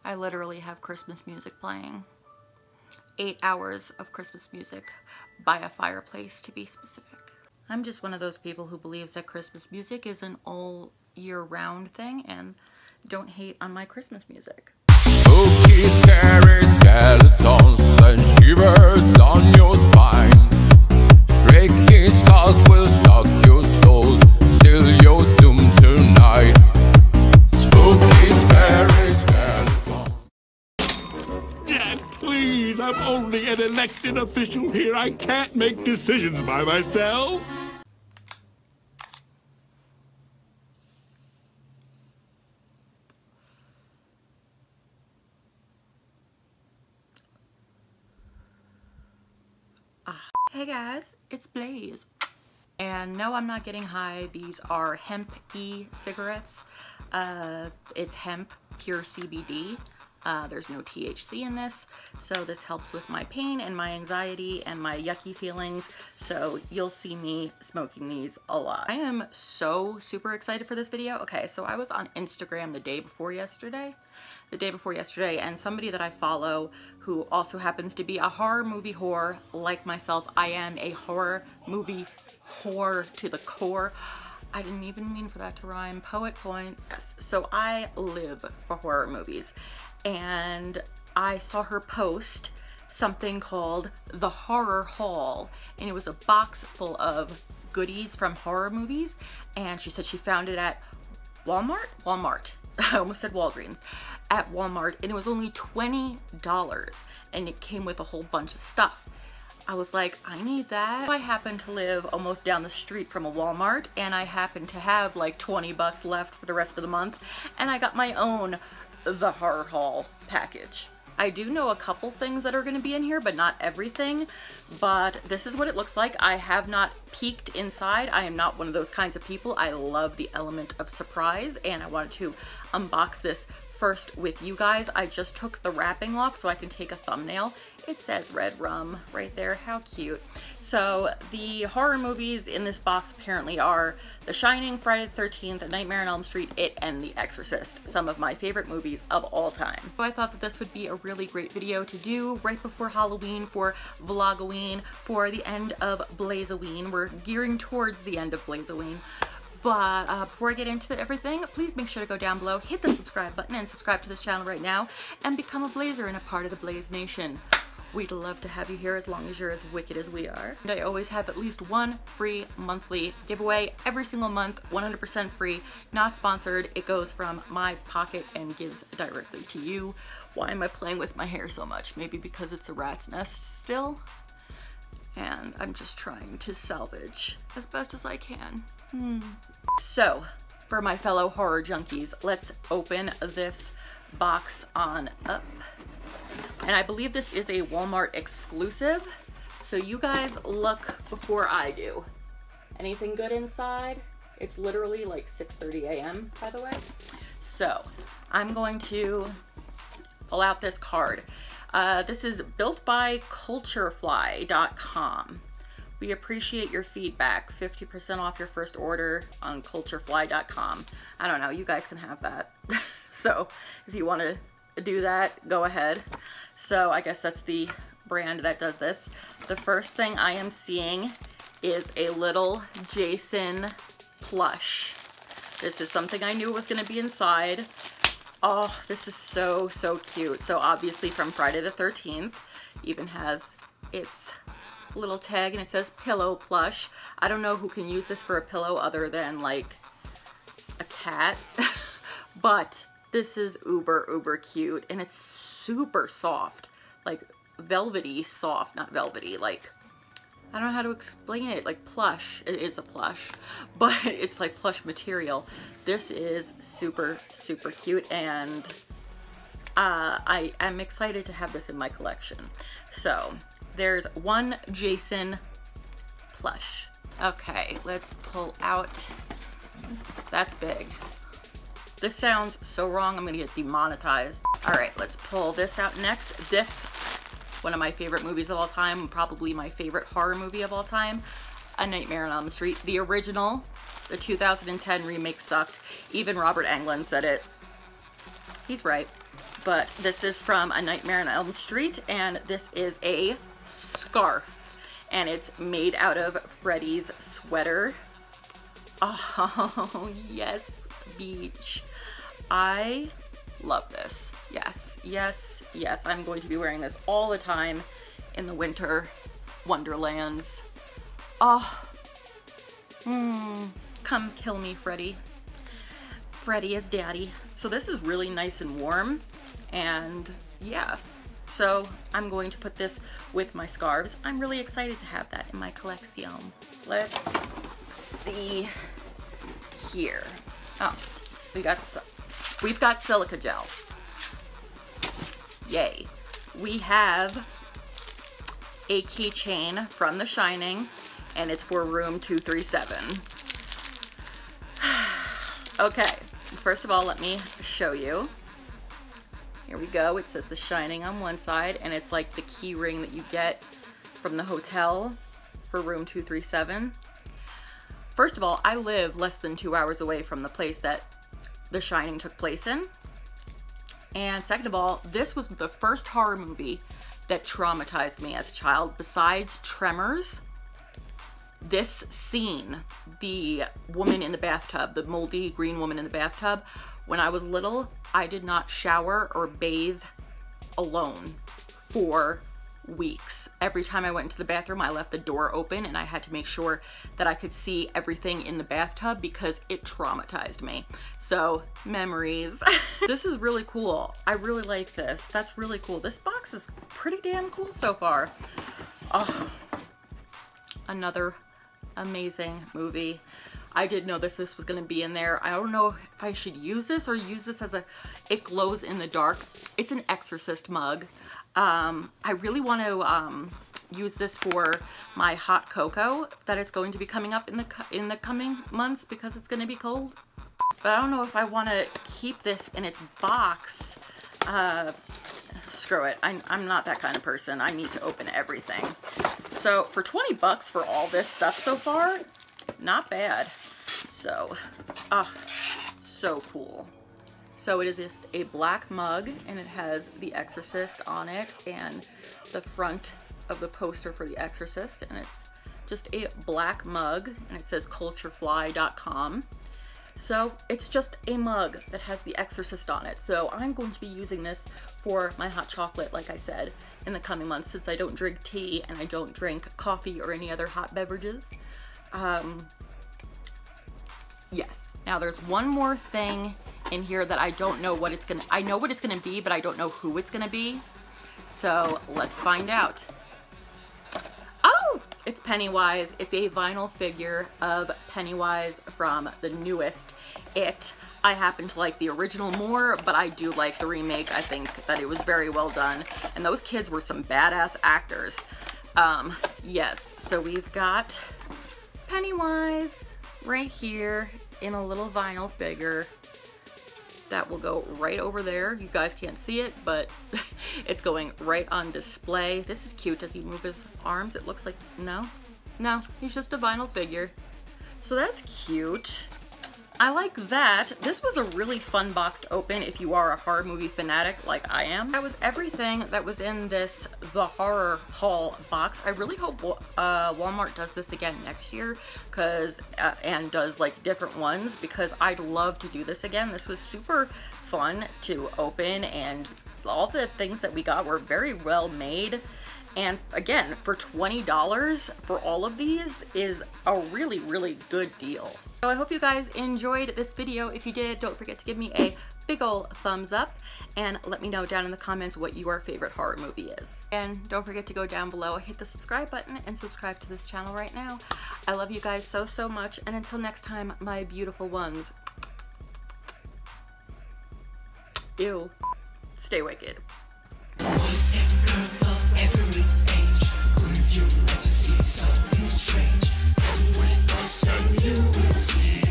I literally have Christmas music playing. 8 hours of Christmas music by a fireplace, to be specific. I'm just one of those people who believes that Christmas music is an all year round thing, and don't hate on my Christmas music. Spooky, scary skeletons and shivers down your spine. Shrieking stars will shock your soul, seal your doom tonight. Spooky, scary skeletons. Jack, please, I'm only an elected official here. I can't make decisions by myself. Hey guys, it's Blaize. And no, I'm not getting high. These are hemp e-cigarettes. It's hemp, pure CBD. There's no THC in this, so this helps with my pain and my anxiety and my yucky feelings, so you'll see me smoking these a lot. I am so super excited for this video. Okay, so I was on Instagram the day before yesterday, and somebody that I follow who also happens to be a horror movie whore like myself. I am a horror movie whore to the core. I didn't even mean for that to rhyme. Poet points. Yes, so I live for horror movies. And I saw her post something called the Horror Haul, and it was a box full of goodies from horror movies, and she said she found it at Walmart. I almost said Walgreens. At Walmart, and it was only $20, and it came with a whole bunch of stuff. I was like, I need that. I happen to live almost down the street from a Walmart, and I happen to have like 20 bucks left for the rest of the month, and I got my own The Horror Haul package. I do know a couple things that are going to be in here, but not everything. But this is what it looks like. I have not peeked inside. I am not one of those kinds of people. I love the element of surprise, and I wanted to unbox this first with you guys. I just took the wrapping off so I can take a thumbnail. It says Red Rum right there. How cute. So the horror movies in this box apparently are The Shining, Friday the 13th, Nightmare on Elm Street, It, and The Exorcist. Some of my favorite movies of all time. So I thought that this would be a really great video to do right before Halloween, for Vlogoween, for the end of Blaizeween. We're gearing towards the end of Blaizeween. But before I get into everything, please make sure to go down below, hit the subscribe button, and subscribe to this channel right now, and become a Blaizer and a part of the Blaize Nation. We'd love to have you here as long as you're as wicked as we are. And I always have at least one free monthly giveaway every single month, 100% free, not sponsored. It goes from my pocket and gives directly to you. Why am I playing with my hair so much? Maybe because it's a rat's nest still, and I'm just trying to salvage as best as I can. So, for my fellow horror junkies, let's open this box on up. And I believe this is a Walmart exclusive, so you guys look before I do. Anything good inside? It's literally like 6:30 a.m. by the way. So, I'm going to pull out this card. This is built by culturefly.com. We appreciate your feedback. 50% off your first order on culturefly.com. I don't know, you guys can have that. So if you want to do that, go ahead. So I guess that's the brand that does this. The first thing I am seeing is a little Jason plush. This is something I knew was going to be inside. Oh, this is so, so cute. So obviously from Friday the 13th, even has its little tag, and it says pillow plush. I don't know who can use this for a pillow other than like a cat. But this is uber cute, and it's super soft, like velvety soft, not velvety, like, I don't know how to explain it, like plush. It is a plush, but it's like plush material. This is super cute, and I am excited to have this in my collection. So there's one Jason plush. Okay, let's pull out. That's big. This sounds so wrong, I'm gonna get demonetized. All right, let's pull this out next. This, one of my favorite movies of all time, probably my favorite horror movie of all time, A Nightmare on Elm Street. The original, the 2010 remake sucked. Even Robert Englund said it. He's right. but this is from A Nightmare on Elm Street, and this is a scarf, and it's made out of Freddy's sweater. Oh, yes, beach. I love this. Yes, yes, yes. I'm going to be wearing this all the time in the winter wonderlands. Oh, come kill me, Freddy. Freddy is daddy. So this is really nice and warm, and yeah. So I'm going to put this with my scarves. I'm really excited to have that in my collection. Let's see here. Oh, we've got silica gel. Yay. We have a keychain from The Shining, and it's for room 237. Okay, first of all, let me show you. Here we go. It says The Shining on one side, and it's like the key ring that you get from the hotel for room 237. First of all, I live less than 2 hours away from the place that The Shining took place in. And second of all, this was the first horror movie that traumatized me as a child. Besides Tremors, this scene, the woman in the bathtub, the moldy green woman in the bathtub, when I was little, I did not shower or bathe alone for weeks. Every time I went into the bathroom, I left the door open, and I had to make sure that I could see everything in the bathtub because it traumatized me. So, memories. This is really cool. I really like this. That's really cool. This box is pretty damn cool so far. Oh, another amazing movie. I did know this was going to be in there. I don't know if I should use this or use this as it glows in the dark. It's an Exorcist mug. I really want to use this for my hot cocoa that is going to be coming up in the coming months because it's going to be cold. But I don't know if I want to keep this in its box. Screw it. I'm not that kind of person. I need to open everything. So for 20 bucks for all this stuff so far, not bad. So, so cool. So it is just a black mug, and it has The Exorcist on it and the front of the poster for The Exorcist, and it's just a black mug, and it says culturefly.com. So it's just a mug that has The Exorcist on it. So I'm going to be using this for my hot chocolate, like I said, in the coming months, since I don't drink tea and I don't drink coffee or any other hot beverages. Yes. Now there's one more thing in here that I don't know what it's gonna, I know what it's gonna be, but I don't know who it's gonna be. So let's find out. Oh, it's Pennywise. It's a vinyl figure of Pennywise from the newest It. I happen to like the original more, but I do like the remake. I think that it was very well done, and those kids were some badass actors. Yes, so we've got Pennywise right here in a little vinyl figure that will go right over there. You guys can't see it, but it's going right on display. This is cute. Does he move his arms? It looks like, no, he's just a vinyl figure. So that's cute. I like that. This was a really fun box to open if you are a horror movie fanatic like I am. That was everything that was in this The Horror Haul box. I really hope Walmart does this again next year, and does like different ones, because I'd love to do this again. This was super fun to open, and all the things that we got were very well made. And again, for $20 for all of these is a really, really good deal. So I hope you guys enjoyed this video. If you did, don't forget to give me a big ol' thumbs up and let me know down in the comments what your favorite horror movie is. And don't forget to go down below, hit the subscribe button, and subscribe to this channel right now. I love you guys so, so much. And until next time, my beautiful ones. Ew. Stay wicked. Boys and girls of every age, would you like to see something strange? Come with us and you will see.